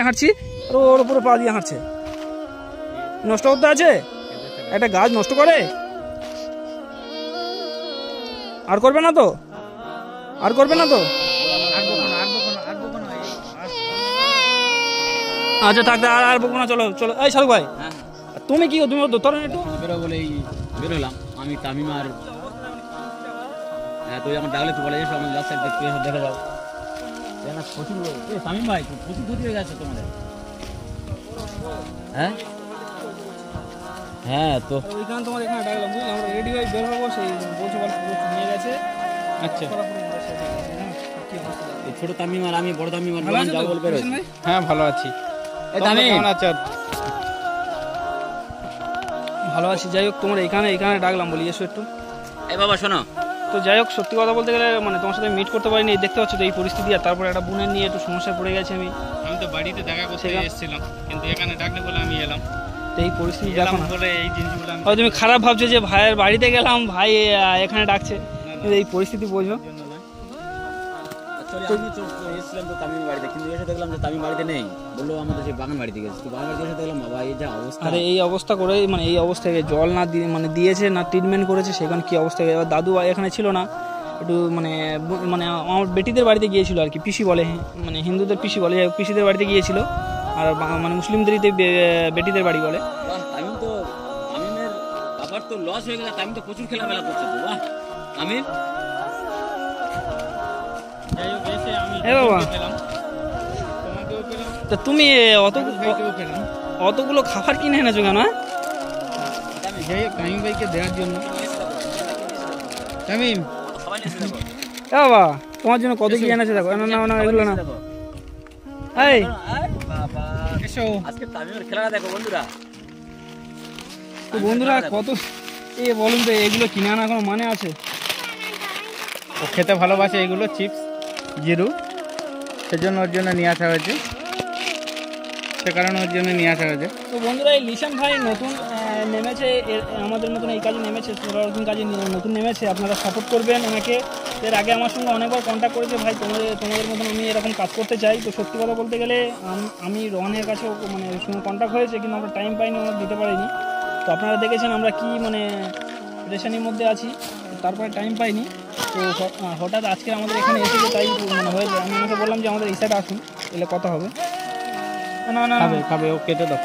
হাঁটছি আর ওর উপরে পা দিয়ে হাঁটছে। নষ্ট করতে আছে, একটা গাছ নষ্ট করে। আর করবে না তো, আর করবে না তো? আচ্ছা থাক, আর বকবো না, চলো চলো। এই শাহরুখ ভাই, তুমি কি তুমি ধরেন একটু বেরো বলে বেরোলাম আমি, তামিম আর তুই আমার ডাকলে তুই বলে যাস আমার লাস্ট সাইড দেখতে দেখা যাও। প্রচুর তামিম ভাই প্রচুর ক্ষতি হয়ে গেছে তোমাদের। হ্যাঁ হ্যাঁ, তো ওইখানে তোমার এখানে ডাকলাম, বুঝলি আমরা রেডি হয়ে বের হবো, সেই বলছে বল নিয়ে গেছে। আচ্ছা ছোট তামিম আর আমি বড় তামিম আর যাবো বলবে। হ্যাঁ ভালো আছি। কেমন আছো? ভালো আছি। যাই হোক তোমার এখানে ডাকলাম, বলি এসো একটু। এই বাবা শোনো, তো যাই হোক সত্যি কথা বলতে গেলে মানে তোমার সাথে মিট করতে পারিনি, দেখতে পাচ্ছ তো এই পরিস্থিতি। আর তারপরে একটা বোনের নিয়ে একটু সমস্যায় পড়ে গেছি আমি। তো বাড়িতে দেখা করতে এসেছিলাম, কিন্তু এখানে ডাকলে বলে আমি এলাম। তো এই পরিস্থিতি দেখো না, বলে এই জিনিসগুলো তুমি খারাপ ভাবছো যে ভাইয়ের বাড়িতে গেলাম, ভাই এখানে ডাকছে, কিন্তু এই পরিস্থিতি বোঝো। এসেছিলাম তো তামিম বাড়িতে, কিন্তু এসে দেখলাম যে তামিম বাড়িতে নেই, বললো আমাদের সেই বাগান বাড়িতে গেছে। তো বাগান বাড়িতে এসে দেখলাম বাবা এই যা অবস্থা। আরে এই অবস্থা করে মানে এই অবস্থায় জল না দিয়ে মানে দিয়েছে না ট্রিটমেন্ট করেছে, সেখানে কি অবস্থা। এবার দাদু এখানে ছিল না, একটু মানে আমার বেটিদের বাড়িতে গিয়েছিল আর কি, পিসি বলে, মানে হিন্দুদের পিসি বলে, পিসিদের বাড়িতে গিয়েছিল। আর মানে মুসলিমদেরই বেটিদের বাড়ি বলে। তামিম তো তামিমের বাবার তো লস হয়ে গেছে, তামিম তো প্রচুর খেলামেলা করছে তো। বাহ তামিম, তা তুমি অতগুলো খাবার কিনে এনেছো কেন? তামিম ভাইকে দেওয়ার জন্য। তামিম বাবা তোমার জন্য কত কি এনেছে দেখো। না না এগুলো না, এই এসো আজকে তামিমের খেলাটা দেখো বন্ধুরা। তো বন্ধুরা কত বলুন তো, এগুলো কিনে আনা কোনো মানে আছে? ও খেতে ভালোবাসে এগুলো, চিপস জিরু, সেজন্য ওর জন্য নিয়ে আসা হয়েছে, সে কারণে ওর জন্য নিয়ে আসা হয়েছে। তো বন্ধুরা এই লিশান ভাই নতুন নেমেছে, আমাদের মতন এই কাজে নেমেছে, নতুন কাজে নতুন নেমেছে, আপনারা সাপোর্ট করবেন ওনাকে। এর আগে আমার সঙ্গে অনেকবার কন্ট্যাক্ট করেছে, ভাই তোমাদের মতন আমি এরকম কাজ করতে চাই। তো সত্যি কথা বলতে গেলে আমি রোহনের কাছেও মানে সঙ্গে কন্ট্যাক্ট হয়েছে, কিন্তু আমরা টাইম পাইনি, আমরা দিতে পারিনি। তো আপনারা দেখেছেন আমরা কি মানে রেশানির মধ্যে আছি, তারপরে টাইম পাইনি। তো হঠাৎ আজকে আমাদের এখানে এসেছে, তাই মানে হয়েছে। আমি ওনাকে বললাম যে আমাদের এই সাইডে আসুন, এলে কথা হবে। না না খাবে ও কেটে দাও।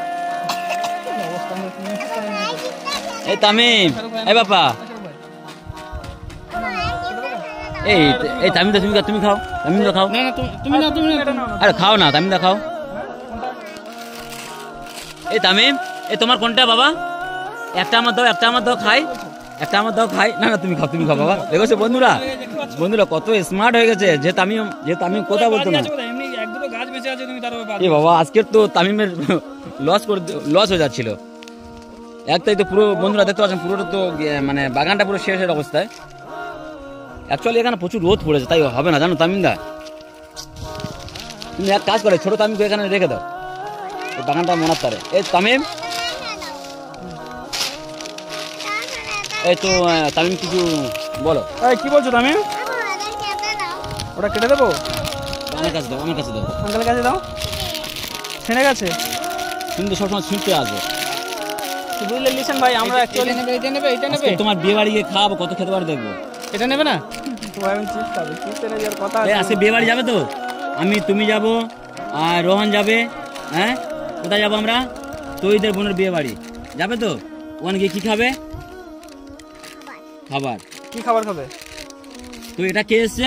এই তামিম, এই বাবা, এই তামিম দা তুমি খাও, তামিম দা খাও। না না তুমি না, আরে খাও না, তামিম দা খাও। এই তামিম, এই তোমার কোনটা বাবা? একটা আমার দাও খাই, একটা আমার দাও খাই। না না তুমি খাও বাবা। দেখো বন্ধুরা কত স্মার্ট হয়ে গেছে, যে তামিম কথা বলতো না। এ বাবা আজকের তো তামিমের লস হয়ে যাচ্ছিল একটাই তো। পুরো বন্ধুরা দেখতে পাচ্ছেন, পুরোটা তো মানে বাগানটা পুরো শেষের অবস্থায়। অ্যাকচুয়ালি এখানে প্রচুর রোদ পড়েছে, তাই হবে না জানো তামিম দা। তুমি এক কাজ করে ছোট তামিমকে এখানে রেখে দাও, এই বাগানটা মনার তারে। এই তামিম, এই তো তামিম কিছু বলো। কি বলছো তামিম? ওটা কেটে দেবো? আমার কাছে দাও আঙ্কেলের কাছে দাও। ছেড়ে গেছে কিন্তু সবসময় ছুটতে আসবে, বুঝলে লিশান ভাই। আমরা অ্যাকচুয়ালি এটা নেবে তোমার বিয়ে বাড়ি গিয়ে খাবো, কত খেতে পারে দেখবো। এটা নেবে না? আজকে বিয়ে বাড়ি যাবে তো, তুমি যাবো আর রোহন যাবে। হ্যাঁ কোথায় যাবো আমরা? তৈদের বোনের বিয়ে বাড়ি যাবে তো, ওখানে গিয়ে কি খাবে? কি খাবার খাবে? তো এটা কে এসছে?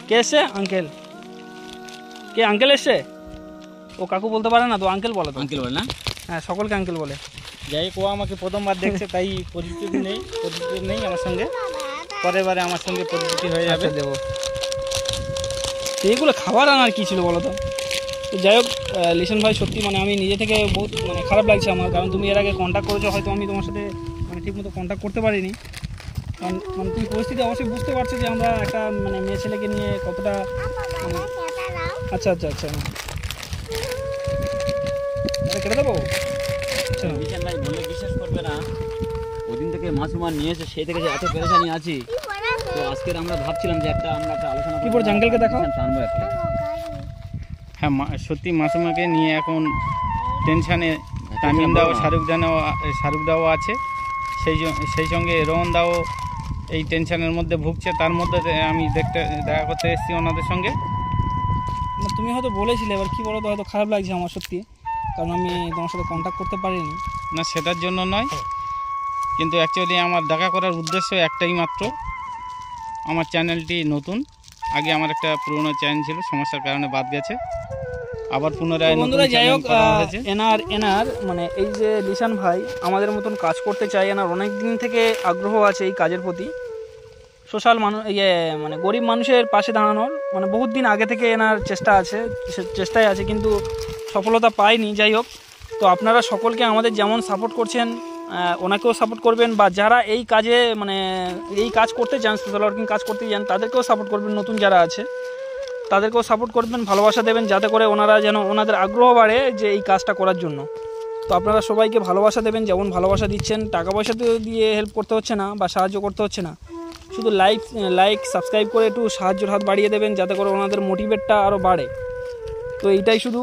কে এসছে? আঙ্কেল। কে আঙ্কেল এসছে? ও কাকু বলতে পারে না তো, আঙ্কেল বলে তো। আঙ্কেল বলে না? হ্যাঁ সকলকে আঙ্কেল বলে। যাই হোক, ও আমাকে প্রথমবার দেখছে, তাই পরিচিত নেই আমার সঙ্গে। পরের বারে আমার সঙ্গে পরিচিতি হয়ে যাবে। দেবো। এইগুলো খাবার আনার কি ছিল বলো তো? তো যাই হোক লিশান ভাই, সত্যি মানে আমি নিজে থেকে বহুত মানে খারাপ লাগছে আমার, কারণ তুমি এর আগে কন্ট্যাক্ট করেছো, হয়তো আমি তোমার সাথে মানে ঠিকমতো কন্ট্যাক্ট করতে পারিনি। কারণ মানে তুমি পরিস্থিতি অবশ্যই বুঝতে পারছো যে আমরা একটা মানে মেয়ে ছেলেকে নিয়ে কতটা। আচ্ছা কেটে দেবো। ভাই বললে বিশ্বাস করবে না, ওদিন থেকে মাসুমান নিয়েছে, সেই থেকে যে এত পেরেশানি আছি। তো আজকের আমরা ভাবছিলাম যে আমরা একটা আলোচনা কি পড়ছে আঙ্কেলকে দেখাও। টানবো একটা। হ্যাঁ সত্যি মাসুমাকে নিয়ে এখন টেনশানে তামিম দাও শাহরুখ দাও আছে, সেই সঙ্গে রোহন দাও এই টেনশানের মধ্যে ভুগছে। তার মধ্যে আমি দেখা করতে এসেছি ওনাদের সঙ্গে। না, তুমি হয়তো বলেছিলে, এবার কি বলো তো, হয়তো খারাপ লাগছে আমার সত্যি, কারণ আমি তোমার সাথে কন্ট্যাক্ট করতে পারিনি। না সেটার জন্য নয়, কিন্তু অ্যাকচুয়ালি আমার দেখা করার উদ্দেশ্য একটাই মাত্র। আমার চ্যানেলটি নতুন, আগে আমার একটা পুরনো চ্যানেল ছিল, সমস্যার কারণে বাদ গেছে, আবার পুনরায় বন্ধুরা যাই হোক, এনার মানে এই যে লিশান ভাই আমাদের মতন কাজ করতে চায়, এনার অনেক দিন থেকে আগ্রহ আছে এই কাজের প্রতি, সোশ্যাল মানে গরিব মানুষের পাশে দাঁড়ানোর, মানে বহুত দিন আগে থেকে এনার চেষ্টায় আছে, কিন্তু সফলতা পায়নি। যাই হোক, তো আপনারা সকলকে আমাদের যেমন সাপোর্ট করছেন ওনাকেও সাপোর্ট করবেন, বা যারা এই কাজে মানে এই কাজ করতে চান, সোশ্যাল ওয়ার্কিং কাজ করতে চান, তাদেরকেও সাপোর্ট করবেন, নতুন যারা আছে তাদেরকেও সাপোর্ট করবেন, ভালোবাসা দেবেন, যাতে করে ওনারা যেন ওনাদের আগ্রহ বাড়ে যে এই কাজটা করার জন্য। তো আপনারা সবাইকে ভালোবাসা দেবেন, যেমন ভালোবাসা দিচ্ছেন, টাকা পয়সা দিয়ে হেল্প করতে হচ্ছে না বা সাহায্য করতে হচ্ছে না, শুধু লাইক সাবস্ক্রাইব করে একটু সাহায্যের হাত বাড়িয়ে দেবেন, যাতে করে ওনাদের মোটিভেটটা আরও বাড়ে। তো এইটাই শুধু।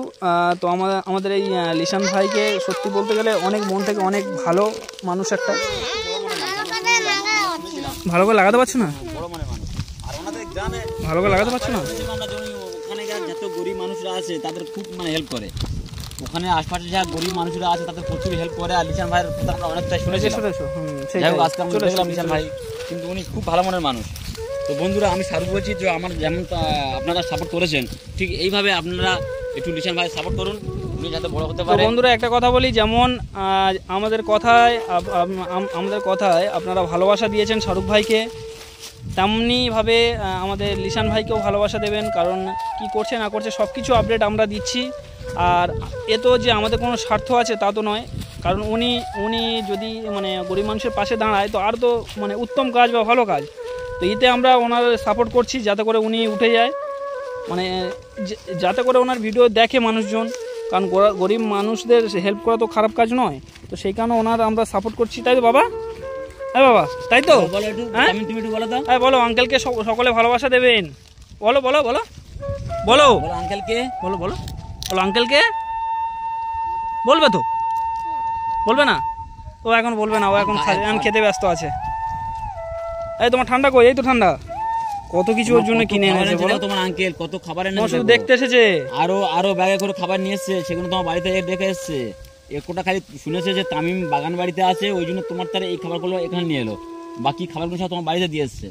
তো আমাদের এই লিশান ভাইকে সত্যি বলতে গেলে অনেক মন থেকে অনেক ভালো মানুষ, একটা ভালো করে লাগাতে পারছো না, ভালো করে লাগাতে পারছো না। ওখানে যত গরিব মানুষরা আছে তাদের খুব মানে হেল্প করে, ওখানে আশপাশে যা গরিব মানুষরা আছে তাদের প্রচুর হেল্প করে। আর লিশান ভাইয়ের কথা আমরা অনেকটা শুনেছি, আজকে আমরা দেখলাম লিশান ভাই, কিন্তু উনি খুব ভালো মনের মানুষ। তো বন্ধুরা, আমি শাহরুখ বলছি যে আমার যেমন আপনারা সাপোর্ট করেছেন, ঠিক এইভাবে আপনারা একটু লিশান ভাই সাপোর্ট করুন, উনি যাতে বড় হতে পারে। বন্ধুরা একটা কথা বলি, যেমন আমাদের কথায় আপনারা ভালোবাসা দিয়েছেন শাহরুখ ভাইকে, তেমনিভাবে আমাদের লিশান ভাইকেও ভালোবাসা দেবেন, কারণ কি করছে না করছে সব কিছু আপডেট আমরা দিচ্ছি। আর এ তো যে আমাদের কোনো স্বার্থ আছে তা তো নয়, কারণ উনি যদি মানে গরিব মানুষের পাশে দাঁড়ায় তো আর তো মানে উত্তম কাজ বা ভালো কাজ, তো এতে আমরা ওনার সাপোর্ট করছি, যাতে করে উনি উঠে যায়, মানে যাতে করে ওনার ভিডিও দেখে মানুষজন, কারণ গরিব মানুষদের হেল্প করা তো খারাপ কাজ নয়। তো সেই কারণে ওনার আমরা সাপোর্ট করছি, তাই তো বাবা? হ্যাঁ বাবা, তাই তো? তুমি একটু বলো তো। হ্যাঁ বলো, আঙ্কেলকে সকলে ভালোবাসা দেবেন, বলো বলো বলো বলো আঙ্কেলকে বলো বলো বলো আঙ্কেলকে বলবে তো? বলবে না ও, এখন বলবে না, ও এখন খেতে ব্যস্ত আছে। এই তোমার ঠান্ডা কই? এই তো ঠান্ডা, কত কিছু ওর জন্য কিনে এনেছে বলো। তোমার আঙ্কেল কত খাবার এনেছে, শুধু দেখতে এসেছে, আরো ব্যাগে করে খাবার নিয়ে এসছে, সেগুলো তোমার বাড়িতে দেখে এসছে। একটা খালি শুনেছে যে তামিম বাগান বাড়িতে আছে, ওই জন্য তোমার তারা এই খাবারগুলো এখানে নিয়ে এলো, বাকি খাবারগুলো সব তোমার বাড়িতে দিয়ে এসছে।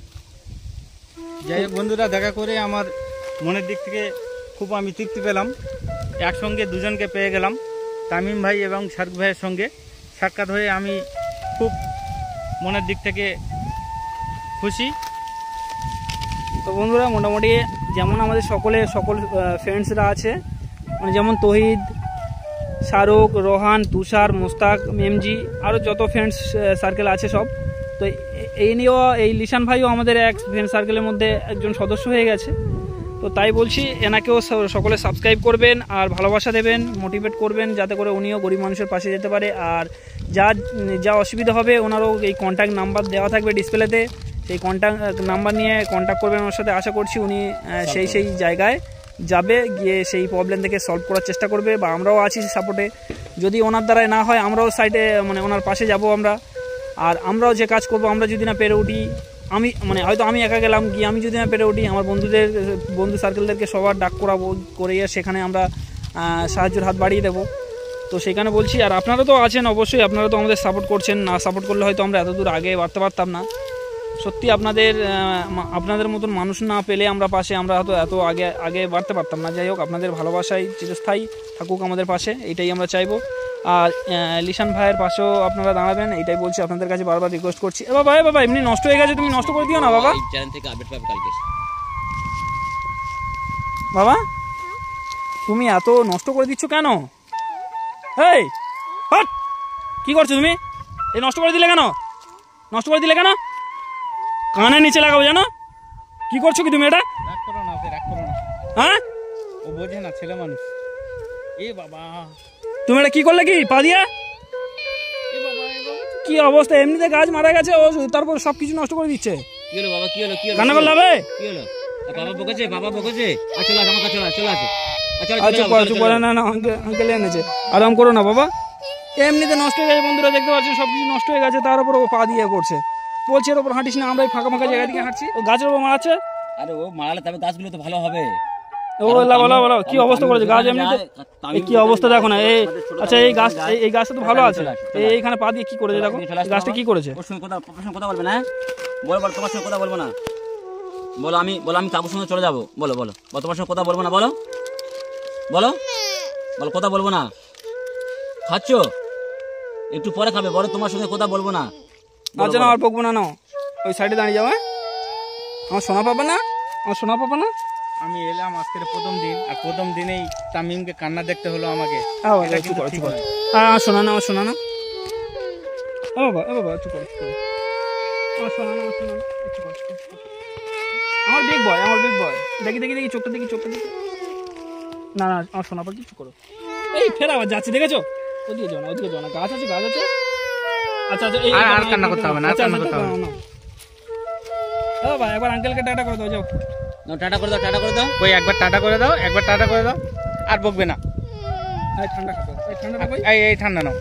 যাই হোক বন্ধুরা, দেখা করে আমার মনের দিক থেকে খুব আমি তৃপ্তি পেলাম, একসঙ্গে দুজনকে পেয়ে গেলাম, তামিম ভাই এবং শাহরুখ ভাইয়ের সঙ্গে সাক্ষাৎ হয়ে আমি খুব মনের দিক থেকে খুশি। তো বন্ধুরা, মোটামুটি যেমন আমাদের সকল ফ্রেন্ডসরা আছে, মানে যেমন তহিদ, শাহরুখ, রোহান, তুষার, মুস্তাক, এমজি, আরও যত ফ্রেন্ডস সার্কেল আছে সব, তো এই নিয়েও এই লিশান ভাইও আমাদের এক ফ্রেন্ড সার্কেলের মধ্যে একজন সদস্য হয়ে গেছে। তো তাই বলছি, এনাকেও সকলে সাবস্ক্রাইব করবেন আর ভালোবাসা দেবেন, মোটিভেট করবেন, যাতে করে উনিও গরিব মানুষের পাশে যেতে পারে। আর যা অসুবিধা হবে ওনারও এই কন্ট্যাক্ট নাম্বার দেওয়া থাকবে ডিসপ্লেতে, সেই কন্ট্যাক্ট নাম্বার নিয়ে কন্ট্যাক্ট করবেন ওর সাথে। আশা করছি উনি সেই জায়গায় যাবে, গিয়ে সেই প্রবলেম থেকে সলভ করার চেষ্টা করবে, বা আমরাও আছি সাপোর্টে। যদি ওনার দ্বারাই না হয় আমরাও সাইডে মানে ওনার পাশে যাব আমরা, আর আমরাও যে কাজ করব, আমরা যদি না পেরে উঠি, হয়তো আমি একা গেলাম গিয়ে, আমি যদি না পেরে উঠি, আমার বন্ধু সার্কেলদেরকে সবার ডাক করিয়ে সেখানে আমরা সাহায্যের হাত বাড়িয়ে দেবো। তো সেখানে বলছি, আর আপনারা তো আছেন অবশ্যই, আপনারা তো আমাদের সাপোর্ট করছেন, না সাপোর্ট করলে হয়তো আমরা এত দূর আগে বাড়তে পারতাম না। সত্যি আপনাদের মতন মানুষ না পেলে আমরা পাশে, আমরা হয়তো এত আগে বাড়তে পারতাম না। যাই হোক, আপনাদের ভালোবাসাই চিরস্থায়ী থাকুক আমাদের পাশে, এইটাই আমরা চাইবো। আর লিশান ভাইয়ের পাশেও আপনারা দাঁড়াবেন, এইটাই বলছি, আপনাদের কাছে বারবার রিকোয়েস্ট করছি। বাবা এমনি নষ্ট হয়ে গেছে, তুমি নষ্ট করে দিও না বাবা। চ্যানেল থেকে আপডেট পাবে কালকে। বাবা তুমি এত নষ্ট করে দিচ্ছ কেন? এই হট, কি করছো তুমি? এই নষ্ট করে দিলে কেন? কানের নিচে লাগাবো জানো? কি করছো কি তুমি এটা? রাগ করো না, হ্যাঁ, ও বোঝে না, ছেলে মানুষ। এ বাবা, তুমি এটা কি করলে? কি পা দিয়া? কি অবস্থা, এমনিতে গাছ মারা গেছে, ও তারপর সবকিছু নষ্ট করে দিচ্ছে। কি হলো বাবা, কি হলো? কান্না করলে হবে? কি হলো? বাবা বকেছে। চলে আসো আমার কাছে, চলে আসো। চুপ করো চুপ করো, না না আঙ্কেল এনেছে, আরাম করো না বাবা। এমনিতে নষ্ট হয়ে গেছে বন্ধুরা, দেখতে পাচ্ছেন সব কিছু নষ্ট হয়ে গেছে, তার উপর ও পা দিয়ে করছে, বলছে এর উপর হাঁটিস না, আমরা এই ফাঁকা ফাঁকা জায়গা দিকে হাঁটছি, ও গাছের উপর মারাচ্ছে। আরে ও মারালে তবে গাছগুলো তো ভালো হবে। ও বলো কি অবস্থা করেছে গাছ, এমনিতে এই কি অবস্থা দেখো না। এই আচ্ছা এই গাছ, এই গাছটা তো ভালো আছে, এইখানে পা দিয়ে কি করেছে দেখো, গাছটা কি করেছে। ওর সঙ্গে কথা বলবে না, বলো তোমার সঙ্গে কথা বলবো না, বলো আমি কাকুর সঙ্গে চলে যাবো, বলো তোমার সঙ্গে কথা বলবো না, বলো কথা বলবো না। খাচ্ছ একটু পরে খাবে, বলো তোমার সঙ্গে কথা বলবো না। আচ্ছা না আর বকবো না, ওই সাইডে দাঁড়িয়ে যাও। আমার সোনা পাবা না, আমার সোনা পাবা না। আমি এলাম আজকের প্রথম দিন, আর প্রথম দিনেই তামিমকে কান্না দেখতে হলো আমাকে। শোনা না, আমার শোনা না, ও বাবা চুপ করো, আমার শোনা না, আমার বিগ বয়, দেখি চোখটা দেখি, না আমার শোনা পর কিছু করো। এই ফের আবার যাচ্ছে, দেখেছো, ওদিকে যাও না, গাছ আছে। আচ্ছা এই আর কান্না করতে হবে না, আর কান্না করতে হবে না। বাবা একবার আঙ্কেলকে টাটা করে দাও, যাও টাটা করে দাও। ওই একবার টাটা করে দাও, আর বকবে না। এই ঠান্ডা খাবে, এই ঠান্ডাটা কই, এই ঠান্ডা নাও,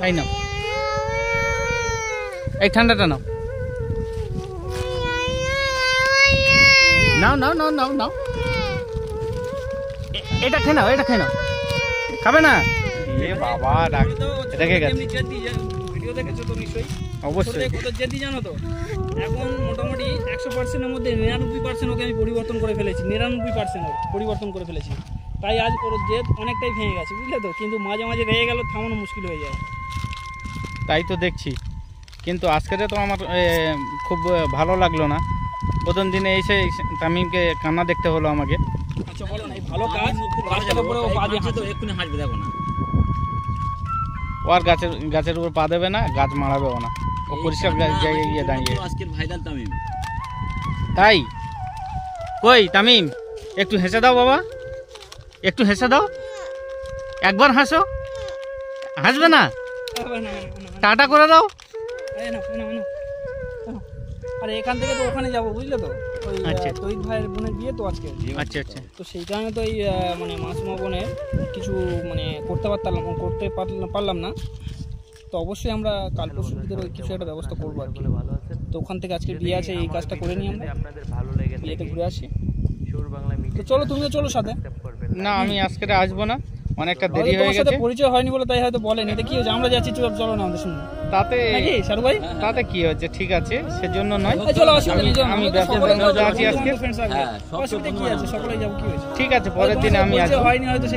এই নাও, এই ঠান্ডাটা নাও, নাও। এটা খেয়ে নাও, খাবে না। এ বাবা রেখে গেছে। ভিডিও দেখেছো তো নিশ্চয়ই, অবশ্যই। কত জেদি জানো তো, এখন মোটামুটি 100%-এর মধ্যে 99% ওকে আমি পরিবর্তন করে ফেলেছি, 99% পরিবর্তন করে ফেলেছি। তাই আজ ওর জেদ অনেকটাই ভেঙে গেছে, বুঝলে তো। কিন্তু মাঝে মাঝে রেগে গেল, থামানো মুশকিল হয়ে যায়। তাই তো দেখছি, কিন্তু আজকে তো আমার খুব ভালো লাগলো না। প্রথম দিনে এসে তামিমকে কান্না দেখতে হলো আমাকে। আচ্ছা বলো না, এই ভালো কাজ রাস্তার উপরে ও পা দিয়ে তো এক্ষুনি হাঁটবে, দেখো না ও আর গাছের উপর পা দেবে না, গাছ মারাবেও না, ও পরিষ্কার জায়গায় গিয়ে দাঁড়িয়ে। আজকের ভাইরাল তামিম। তাই কই তামিম, একটু হেসে দাও বাবা, একটু হেসে দাও, একবার হাসো, হাসবে না, টাটা করে দাও। আরে এখান থেকে তো ওখানে যাবো, বুঝলে তো, ওই তৈরি ভাইয়ের বোনের বিয়ে তো আজকে। আচ্ছা তো সেই কারণে তো এই মানে মাসুমা বোনের কিছু মানে করতে পারলাম না। তো অবশ্যই আমরা কাল পরশুর ভিতরে ওই কিছু একটা ব্যবস্থা করবো আর কি। তো ওখান থেকে আজকে বিয়ে আছে, এই কাজটা করে নিই আমরা, বিয়েতে ঘুরে আসি। তো চলো, তুমিও চলো সাথে। না আমি আজকে আসবো না, অনেকটা দেরি হয়ে গেছে। পরিচয় হয়নি বলে তাই হয়তো বলেনি, এটা কি হয়েছে, আমরা যাচ্ছি, চলো না আমাদের সঙ্গে, তাতে নাকি শাহরুখ ভাই? তাতে কি হচ্ছে, ঠিক আছে, সেজন্য নয়। চলো অসুবিধা নেই, আমি ব্যস্ততার মধ্যে আছি আজকে। অসুবিধা কি আছে, সকলেই যাবো, কি হয়েছে। ঠিক আছে, পরের দিনে আমি আসবো। হয়নি হয়তো